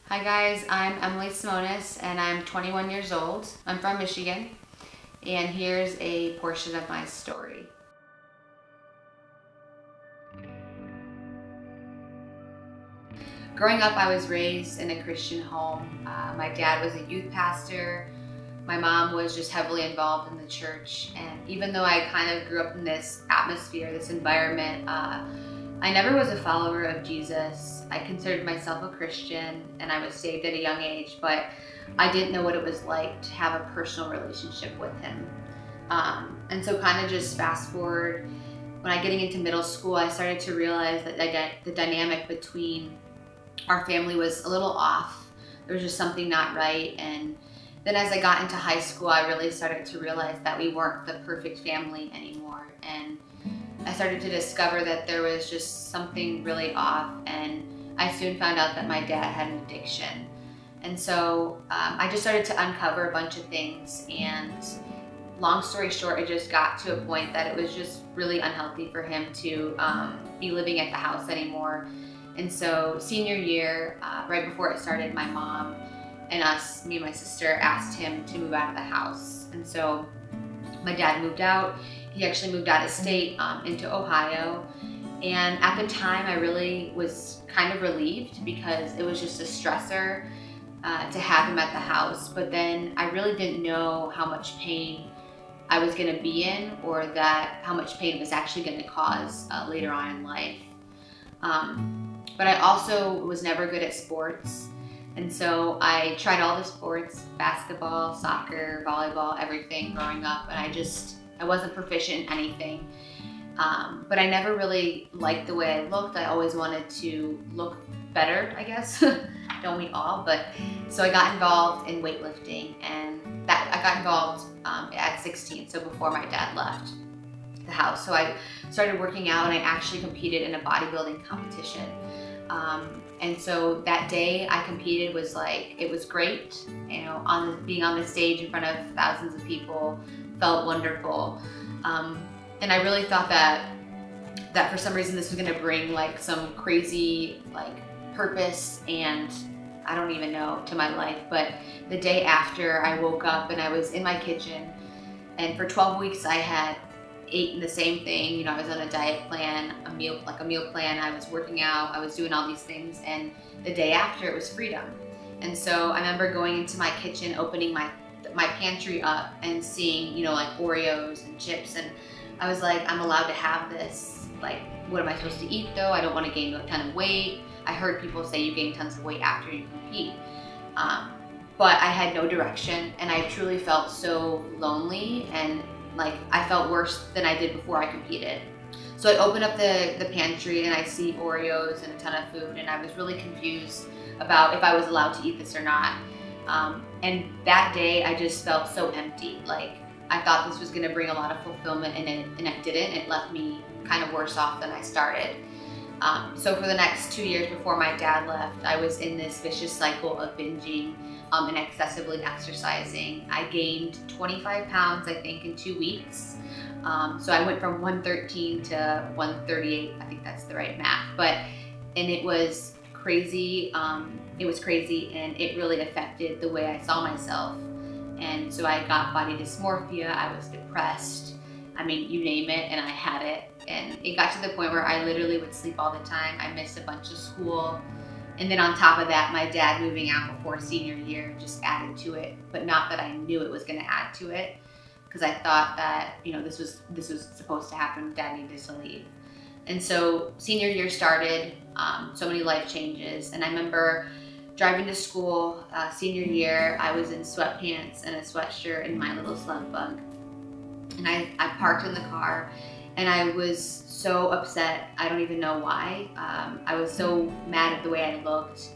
Hi guys, I'm Emily Simonis and I'm 21 years old. I'm from Michigan and here's a portion of my story. Growing up, I was raised in a Christian home. My dad was a youth pastor. My mom was just heavily involved in the church, and even though I kind of grew up in this atmosphere, this environment, I never was a follower of Jesus. I considered myself a Christian and I was saved at a young age, but I didn't know what it was like to have a personal relationship with him. And so kind of just fast forward, when I getting into middle school, I started to realize that the dynamic between our family was a little off. There was just something not right. And then as I got into high school, I really started to realize that we weren't the perfect family anymore. And I started to discover that there was just something really off, and I soon found out that my dad had an addiction. And so I just started to uncover a bunch of things, and long story short, it just got to a point that it was just really unhealthy for him to be living at the house anymore. And so senior year, right before it started, my mom and me and my sister asked him to move out of the house. And so my dad moved out. He actually moved out of state into Ohio. And at the time, I really was kind of relieved because it was just a stressor to have him at the house. But then I really didn't know how much pain I was gonna be in, or that how much pain it was actually gonna cause later on in life. But I also was never good at sports. And so I tried all the sports, basketball, soccer, volleyball, everything growing up, and I wasn't proficient in anything. But I never really liked the way I looked. I always wanted to look better, I guess. Don't we all? But so I got involved in weightlifting, and I got involved at 16, so before my dad left the house. So I started working out, and I actually competed in a bodybuilding competition. And so that day I competed was like, it was great, you know, being on the stage in front of thousands of people felt wonderful. And I really thought that for some reason this was gonna bring like some crazy like purpose, and I don't even know, to my life. But the day after, I woke up and I was in my kitchen, and for 12 weeks I had eaten the same thing. You know, I was on a diet plan, a meal plan. I was working out, I was doing all these things, and the day after it was freedom. And so I remember going into my kitchen, opening my pantry up and seeing, you know, like Oreos and chips, and I was like, I'm allowed to have this. Like, what am I supposed to eat though? I don't want to gain a ton of weight. I heard people say you gain tons of weight after you compete. But I had no direction, and I truly felt so lonely, and like I felt worse than I did before I competed. So I opened up the pantry and I see Oreos and a ton of food, and I was really confused about if I was allowed to eat this or not. And that day I just felt so empty. Like, I thought this was gonna bring a lot of fulfillment, and it didn't. It left me kind of worse off than I started. So for the next 2 years before my dad left, I was in this vicious cycle of binging and excessively exercising. I gained 25 pounds, I think, in 2 weeks. So I went from 113 to 138, I think that's the right math. And it was crazy. It was crazy, and it really affected the way I saw myself. And so I got body dysmorphia, I was depressed. I mean, you name it, and I had it. And it got to the point where I literally would sleep all the time. I missed a bunch of school. And then on top of that, my dad moving out before senior year just added to it. But not that I knew it was gonna add to it, because I thought that, you know, this was supposed to happen. Dad needed to leave. And so senior year started, so many life changes. And I remember driving to school senior year, I was in sweatpants and a sweatshirt and my little slug bug. And I parked in the car, and I was so upset. I don't even know why. I was so mad at the way I looked,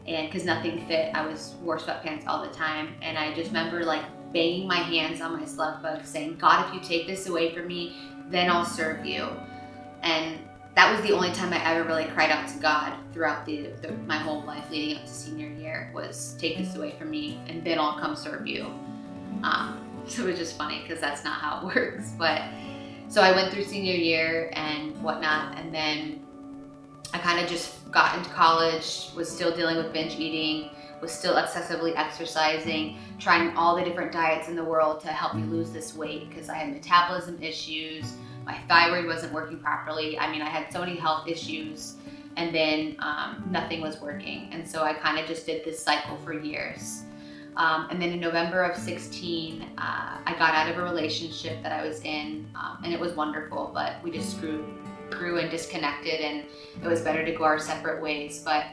and because nothing fit. I wore sweatpants all the time, and I just remember like banging my hands on my slug bug, saying, God, if you take this away from me, then I'll serve you. And that was the only time I ever really cried out to God throughout my whole life leading up to senior year, was take this away from me, and then I'll come serve you. So it was just funny because that's not how it works. But so I went through senior year and whatnot, and then I kind of just got into college, was still dealing with binge eating, was still excessively exercising, trying all the different diets in the world to help me lose this weight because I had metabolism issues, my thyroid wasn't working properly. I mean, I had so many health issues, and then nothing was working. And so I kind of just did this cycle for years. And then in November of 16, I got out of a relationship that I was in, and it was wonderful, but we just grew and disconnected, and it was better to go our separate ways. But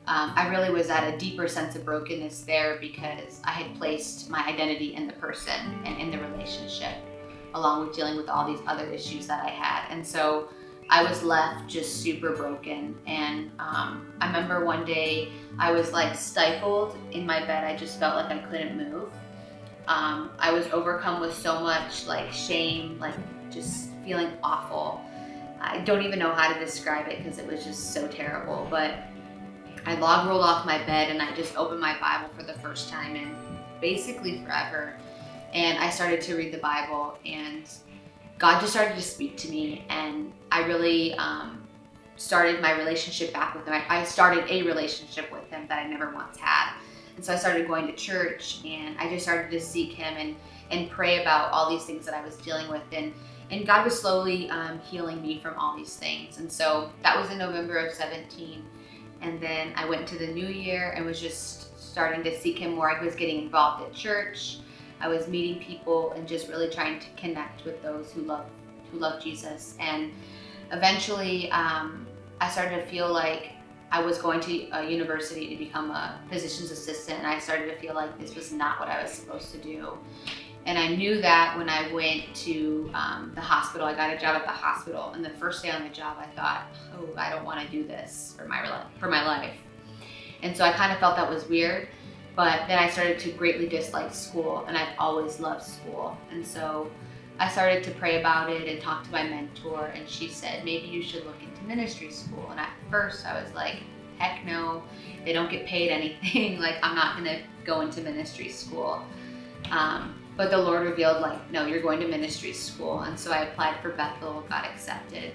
I really was at a deeper sense of brokenness there because I had placed my identity in the person and in the relationship, along with dealing with all these other issues that I had. And so I was left just super broken. And I remember one day I was like stifled in my bed. I just felt like I couldn't move. I was overcome with so much like shame, like just feeling awful. I don't even know how to describe it because it was just so terrible. But I log rolled off my bed and I just opened my Bible for the first time in basically forever. And I started to read the Bible, and God just started to speak to me, and I really started my relationship back with him. I started a relationship with him that I never once had. And so I started going to church, and I just started to seek him and pray about all these things that I was dealing with. And God was slowly healing me from all these things. And so that was in November of 17. And then I went to the new year and was just starting to seek him more. I was getting involved at church. I was meeting people and just really trying to connect with those who love Jesus. And eventually I started to feel like I was going to a university to become a physician's assistant, and I started to feel like this was not what I was supposed to do. And I knew that when I went to the hospital. I got a job at the hospital, and the first day on the job I thought, oh, I don't want to do this for my life. And so I kind of felt that was weird. But then I started to greatly dislike school, and I've always loved school. And so I started to pray about it and talk to my mentor, and she said, maybe you should look into ministry school. And at first I was like, heck no, they don't get paid anything. Like, I'm not gonna go into ministry school. But the Lord revealed, like, no, you're going to ministry school. And so I applied for Bethel, got accepted.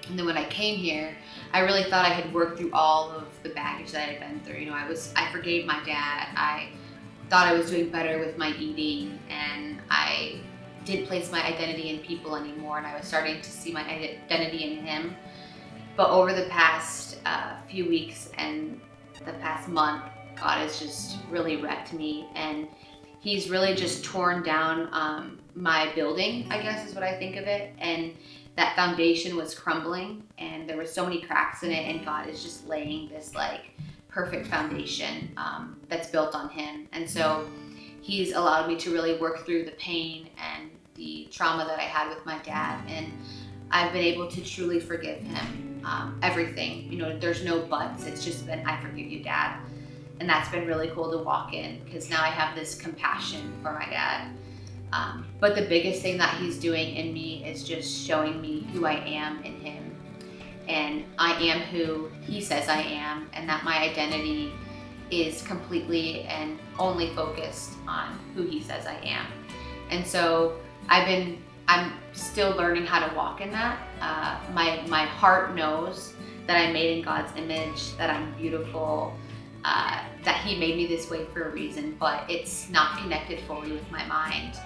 And then when I came here, I really thought I had worked through all of the baggage that I had been through. You know, I forgave my dad. I thought I was doing better with my eating, and I didn't place my identity in people anymore, and I was starting to see my identity in him. But over the past few weeks and the past month, God has just really wrecked me, and he's really just torn down my building, I guess is what I think of it. And that foundation was crumbling, and there were so many cracks in it, and God is just laying this like perfect foundation that's built on him. And so he's allowed me to really work through the pain and the trauma that I had with my dad, and I've been able to truly forgive him. Everything, you know, there's no buts. It's just been, I forgive you, Dad. And that's been really cool to walk in, because now I have this compassion for my dad. But the biggest thing that he's doing in me is just showing me who I am in him. And I am who he says I am, and that my identity is completely and only focused on who he says I am. And so I'm still learning how to walk in that. My heart knows that I'm made in God's image, that I'm beautiful, that he made me this way for a reason, but it's not connected fully with my mind.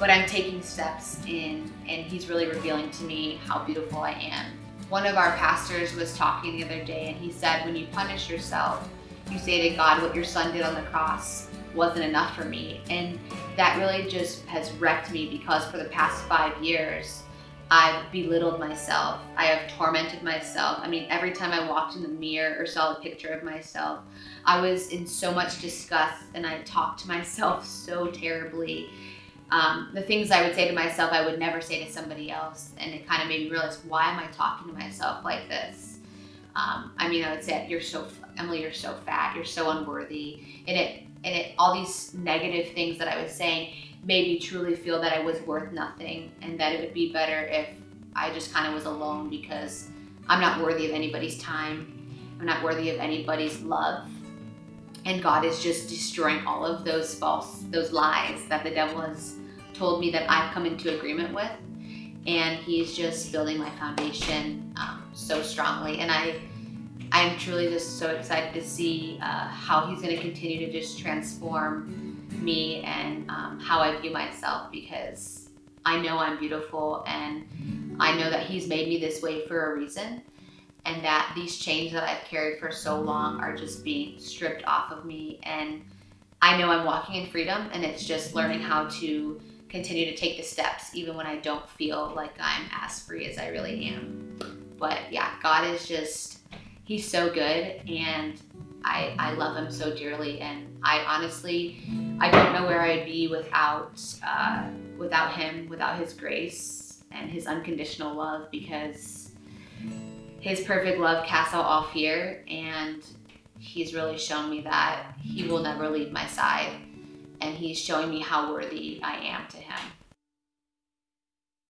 But I'm taking steps in, and he's really revealing to me how beautiful I am. One of our pastors was talking the other day, and he said, when you punish yourself, you say to God, what your son did on the cross wasn't enough for me. And that really just has wrecked me, because for the past 5 years, I've belittled myself. I have tormented myself. I mean, every time I walked in the mirror or saw a picture of myself, I was in so much disgust, and I talked to myself so terribly. The things I would say to myself, I would never say to somebody else. And it kind of made me realize, why am I talking to myself like this? I mean, I would say, Emily, you're so fat, you're so unworthy. And all these negative things that I was saying made me truly feel that I was worth nothing, and that it would be better if I just kind of was alone, because I'm not worthy of anybody's time. I'm not worthy of anybody's love. And God is just destroying all of those lies that the devil has told me that I've come into agreement with. And he's just building my foundation so strongly. And I'm truly just so excited to see how he's going to continue to just transform me and how I view myself, because I know I'm beautiful, and I know that he's made me this way for a reason, and that these chains that I've carried for so long are just being stripped off of me. And I know I'm walking in freedom, and it's just learning how to continue to take the steps even when I don't feel like I'm as free as I really am. But yeah, God is just, he's so good, and I love him so dearly. And I honestly, I don't know where I'd be without him, without his grace and his unconditional love, because his perfect love casts out all fear, and he's really shown me that he will never leave my side, and he's showing me how worthy I am to him.